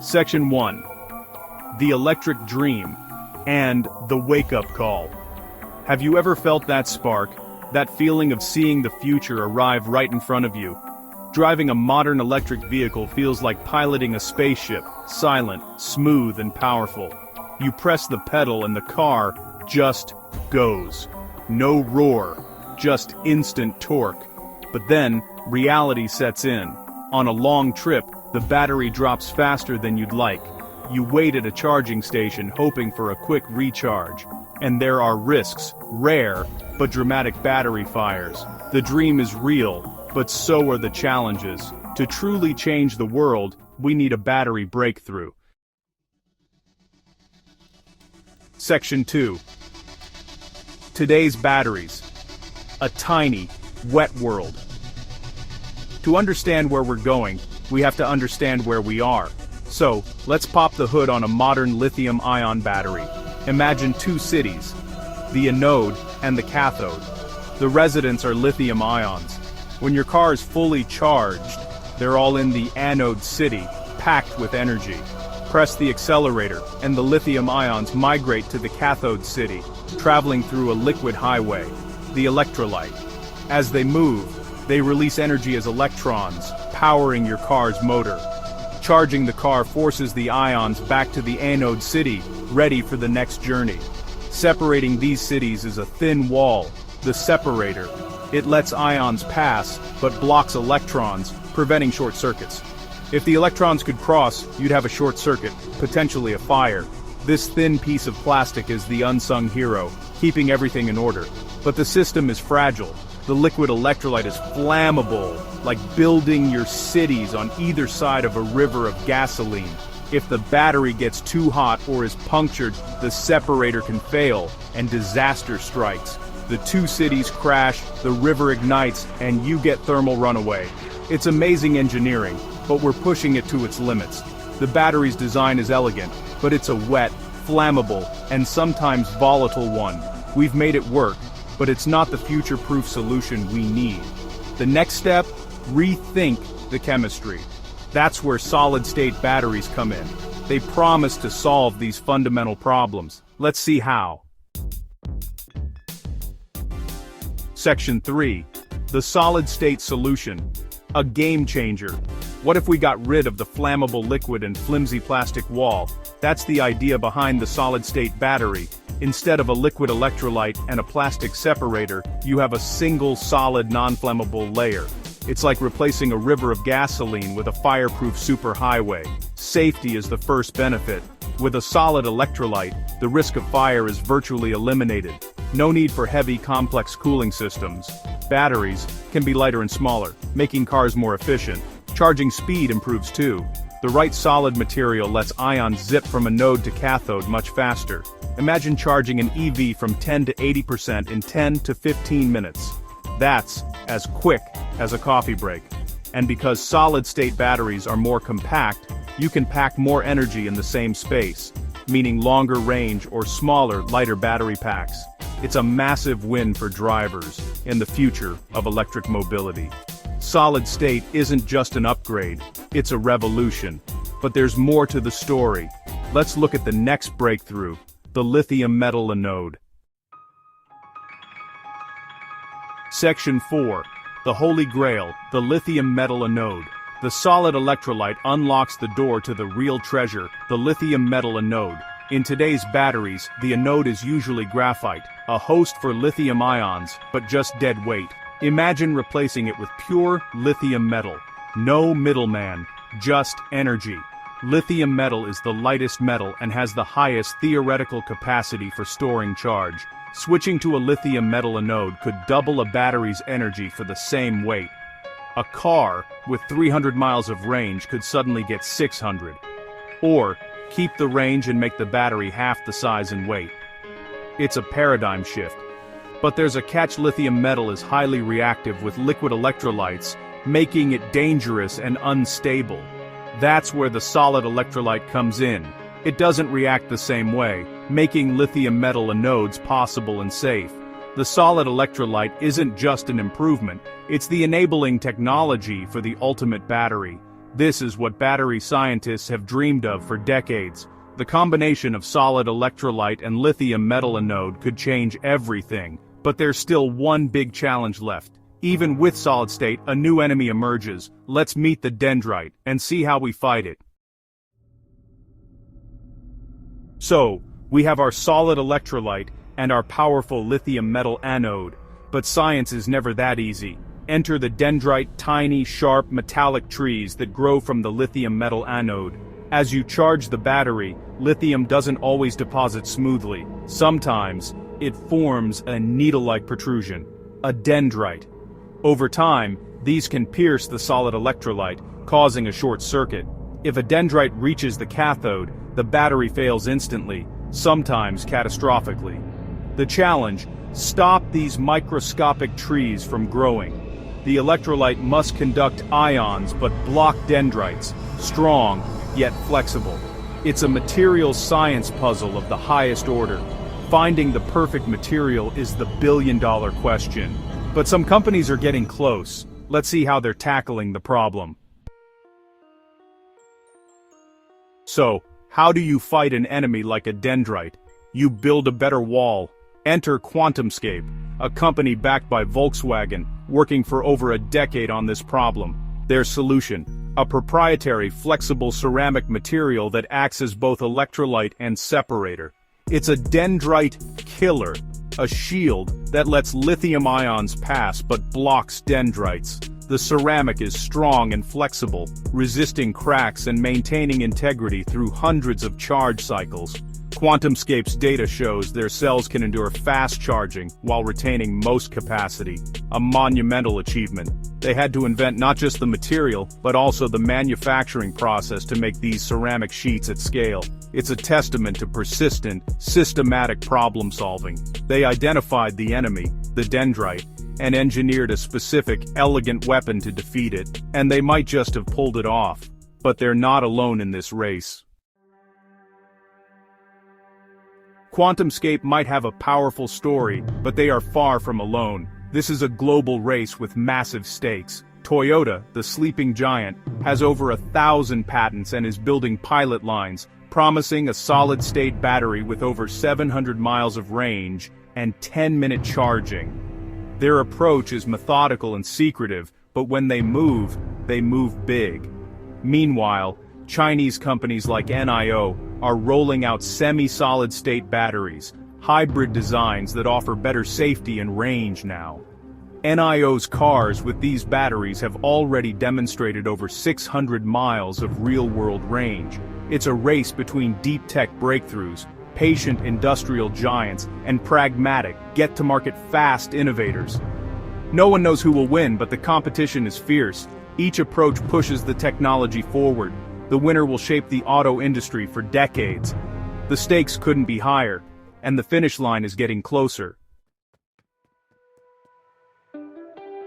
Section 1. The Electric Dream and the Wake-Up Call. Have you ever felt that spark, that feeling of seeing the future arrive right in front of you? Driving a modern electric vehicle feels like piloting a spaceship, silent, smooth, and powerful. You press the pedal and the car just goes. No roar, just instant torque. But then, reality sets in. On a long trip, the battery drops faster than you'd like. You wait at a charging station hoping for a quick recharge. And there are risks, rare, but dramatic battery fires. The dream is real, but so are the challenges. To truly change the world, we need a battery breakthrough. Section 2. Today's batteries. A tiny, wet world. To understand where we're going, we have to understand where we are. So, let's pop the hood on a modern lithium-ion battery. Imagine two cities, the anode and the cathode. The residents are lithium ions. When your car is fully charged, they're all in the anode city, packed with energy. Press the accelerator, and the lithium ions migrate to the cathode city, traveling through a liquid highway, the electrolyte. As they move, they release energy as electrons, powering your car's motor. Charging the car forces the ions back to the anode city, ready for the next journey. Separating these cities is a thin wall, the separator. It lets ions pass, but blocks electrons, preventing short circuits. If the electrons could cross, you'd have a short circuit, potentially a fire. This thin piece of plastic is the unsung hero, keeping everything in order. But the system is fragile. The liquid electrolyte is flammable, like building your cities on either side of a river of gasoline. If the battery gets too hot or is punctured, the separator can fail, and disaster strikes. The two cities crash, the river ignites, and you get thermal runaway. It's amazing engineering, but we're pushing it to its limits. The battery's design is elegant, but it's a wet, flammable, and sometimes volatile one. We've made it work, but it's not the future-proof solution we need. The next step? Rethink the chemistry. That's where solid-state batteries come in. They promise to solve these fundamental problems. Let's see how. Section 3. The solid-state solution. A game changer. What if we got rid of the flammable liquid and flimsy plastic wall? That's the idea behind the solid-state battery. Instead of a liquid electrolyte and a plastic separator, you have a single solid non-flammable layer. It's like replacing a river of gasoline with a fireproof superhighway. Safety is the first benefit. With a solid electrolyte, the risk of fire is virtually eliminated. No need for heavy, complex cooling systems. Batteries can be lighter and smaller, making cars more efficient. Charging speed improves too. The right solid material lets ions zip from anode to cathode much faster. Imagine charging an EV from 10 to 80% in 10 to 15 minutes. That's as quick as a coffee break. And because solid-state batteries are more compact, you can pack more energy in the same space, meaning longer range or smaller, lighter battery packs. It's a massive win for drivers in the future of electric mobility. Solid-state isn't just an upgrade, it's a revolution. But there's more to the story. Let's look at the next breakthrough, the lithium metal anode. Section 4. The Holy Grail, the lithium metal anode. The solid electrolyte unlocks the door to the real treasure, the lithium metal anode. In today's batteries, the anode is usually graphite, a host for lithium ions, but just dead weight. Imagine replacing it with pure lithium metal. No middleman, just energy. Lithium metal is the lightest metal and has the highest theoretical capacity for storing charge. Switching to a lithium metal anode could double a battery's energy for the same weight. A car with 300 miles of range could suddenly get 600. Or, keep the range and make the battery half the size and weight. It's a paradigm shift. But there's a catch: lithium metal is highly reactive with liquid electrolytes, making it dangerous and unstable. That's where the solid electrolyte comes in. It doesn't react the same way, making lithium metal anodes possible and safe. The solid electrolyte isn't just an improvement, it's the enabling technology for the ultimate battery. This is what battery scientists have dreamed of for decades. The combination of solid electrolyte and lithium metal anode could change everything. But there's still one big challenge left. Even with solid state, a new enemy emerges. Let's meet the dendrite and see how we fight it. So, we have our solid electrolyte and our powerful lithium metal anode. But science is never that easy. Enter the dendrite, tiny, sharp, metallic trees that grow from the lithium metal anode. As you charge the battery, lithium doesn't always deposit smoothly. Sometimes, it forms a needle-like protrusion, a dendrite. Over time, these can pierce the solid electrolyte, causing a short circuit. If a dendrite reaches the cathode, the battery fails instantly, sometimes catastrophically. The challenge: stop these microscopic trees from growing. The electrolyte must conduct ions but block dendrites, strong yet flexible. It's a materials science puzzle of the highest order. Finding the perfect material is the billion-dollar question. But some companies are getting close. Let's see how they're tackling the problem. So, how do you fight an enemy like a dendrite? You build a better wall. Enter QuantumScape, a company backed by Volkswagen, working for over a decade on this problem. Their solution: a proprietary flexible ceramic material that acts as both electrolyte and separator. It's a dendrite killer, a shield that lets lithium ions pass but blocks dendrites. The ceramic is strong and flexible, resisting cracks and maintaining integrity through hundreds of charge cycles. QuantumScape's data shows their cells can endure fast charging while retaining most capacity, a monumental achievement. They had to invent not just the material, but also the manufacturing process to make these ceramic sheets at scale. It's a testament to persistent, systematic problem-solving. They identified the enemy, the dendrite, and engineered a specific, elegant weapon to defeat it, and they might just have pulled it off. But they're not alone in this race. QuantumScape might have a powerful story, but they are far from alone. This is a global race with massive stakes. Toyota, the sleeping giant, has over 1,000 patents and is building pilot lines, promising a solid-state battery with over 700 miles of range and 10-minute charging. Their approach is methodical and secretive, but when they move big. Meanwhile, Chinese companies like NIO are rolling out semi-solid-state batteries, hybrid designs that offer better safety and range now. NIO's cars with these batteries have already demonstrated over 600 miles of real-world range. It's a race between deep tech breakthroughs, patient industrial giants, and pragmatic, get-to-market fast innovators. No one knows who will win, but the competition is fierce. Each approach pushes the technology forward. The winner will shape the auto industry for decades. The stakes couldn't be higher, and the finish line is getting closer.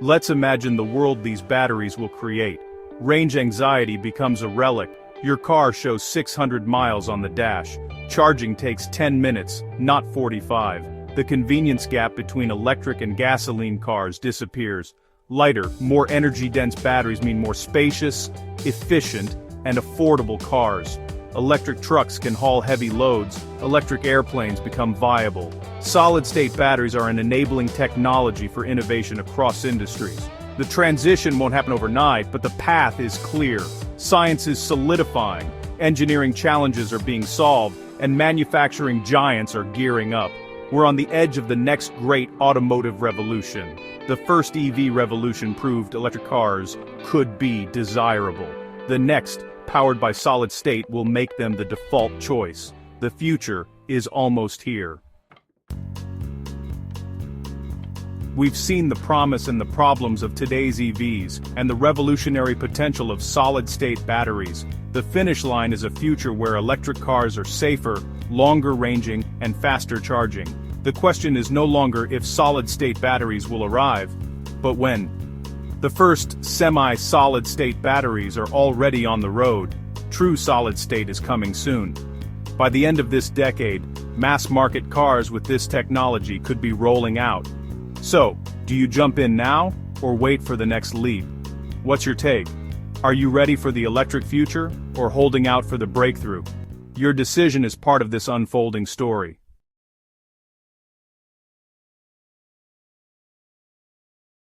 Let's imagine the world these batteries will create. Range anxiety becomes a relic. Your car shows 600 miles on the dash. Charging takes 10 minutes, not 45. The convenience gap between electric and gasoline cars disappears. Lighter, more energy-dense batteries mean more spacious, efficient, and affordable cars. Electric trucks can haul heavy loads. Electric airplanes become viable. Solid-state batteries are an enabling technology for innovation across industries. The transition won't happen overnight, but the path is clear. Science is solidifying, engineering challenges are being solved, and manufacturing giants are gearing up. We're on the edge of the next great automotive revolution. The first EV revolution proved electric cars could be desirable. The next, powered by solid state, will make them the default choice. The future is almost here. We've seen the promise and the problems of today's EVs, and the revolutionary potential of solid-state batteries. The finish line is a future where electric cars are safer, longer ranging, and faster charging. The question is no longer if solid-state batteries will arrive, but when. The first semi-solid-state batteries are already on the road. True solid-state is coming soon. By the end of this decade, mass-market cars with this technology could be rolling out. So, do you jump in now, or wait for the next leap? What's your take? Are you ready for the electric future, or holding out for the breakthrough? Your decision is part of this unfolding story.